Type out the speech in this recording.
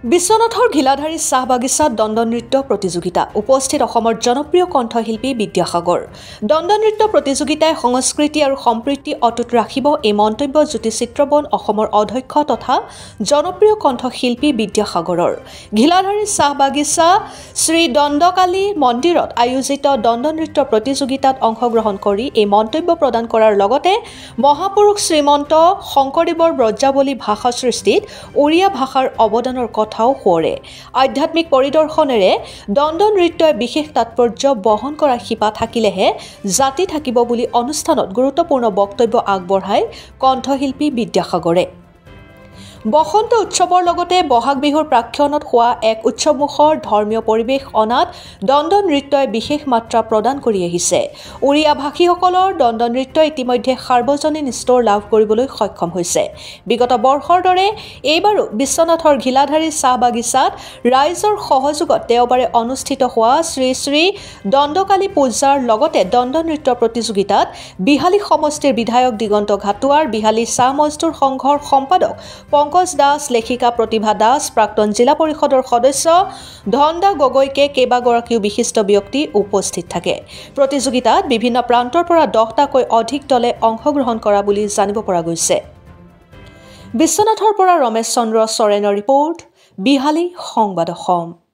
বিশ্বনাথৰ ঘিলাধাৰী চাহ বাগিচাত দণ্ড নৃত্য প্ৰতিযোগিতা উপস্থিত অসমৰ জনপ্ৰিয় কণ্ঠশিল্পী বিদ্যাসাগৰ দণ্ড নৃত্য প্ৰতিযোগিতাই সংস্কৃতি আৰু সম্প্ৰীতি অটুট ৰাখিব এই মন্তব্য জ্যোতি চিত্ৰবন অসমৰ অধ্যক্ষ তথা জনপ্ৰিয় কণ্ঠশিল্পী বিদ্যাসাগৰৰ ঘিলাধাৰী চাহ বাগিচা শ্ৰী দণ্ডকালী মন্দিৰত আয়োজিত দণ্ড নৃত্য প্ৰতিযোগিতাত অংশগ্ৰহণ কৰি এই মন্তব্য প্ৰদান কৰাৰ লগতে মহাপুৰুষ শ্ৰীমন্ত শংকৰদেৱৰ ব্ৰজাৱলী ভাষা সৃষ্টিত ওড়িয়া ভাষাৰ অৱদানৰ কথাও সোঁৱৰে আধ্যাত্মিক পৰিদৰ্শনেৰে দণ্ড নৃত্যই বিশেষ তাৎপৰ্য বহন কৰা শিপা থাকিলেহে জাতি থাকিব বুলি অনুষ্ঠানত গুৰুত্বপূৰ্ণ বক্তব্য আগবঢ়ায় কণ্ঠশিল্পী বিদ্যাসাগৰে বসন্ত উৎসৱৰ লগতে বহাগ বিহুৰ প্ৰাক্ষণত হোৱা এক উৎসৱমুখৰ ধৰ্মীয় পৰিৱেশ অনাত দণ্ড নৃত্যই বিশেষ মাত্ৰা প্ৰদান কৰি আহিছে ওড়িয়া ভাষীসকলৰ দণ্ড নৃত্যই ইতিমধ্যে সাৰ্বজনীন স্তৰ লাভ কৰিবলৈ সক্ষম হৈছে বিগত বৰ্ষৰ দৰে এইবাৰো বিশ্বনাথৰ ঘিলাধাৰী চাহ বাগিচাত ৰাইজৰ সহযোগত দেওবাৰে অনুষ্ঠিত হোৱা শ্ৰী শ্ৰী দণ্ডকালী পূজাৰ লগতে দণ্ড নৃত্য প্ৰতিযোগিতাত বিহালী সমষ্টিৰ বিধায়ক দিগন্ত ঘাটুৱাৰ বিহালী চাহ মজদুৰ সংঘৰ সম্পাদক পংকজ দাস লেখিকা প্ৰতিভা দাস প্ৰাক্তন জিলা পৰিষদৰ সদস্য ধনদা গগৈকে কেইবাগৰাকীও বিশিষ্ট ব্যক্তি উপস্থিত থাকে প্ৰতিযোগিতাত বিভিন্ন প্ৰান্তৰ পৰা 10টাকৈ অধিক দলে অংশগ্ৰহণ কৰা বুলি জানিব পৰা গৈছে বিশ্বনাথৰ পৰা ৰমেশ চন্দ্ৰ চৰেনৰ ৰিপৰ্ট বিহালী সংবাদ অসম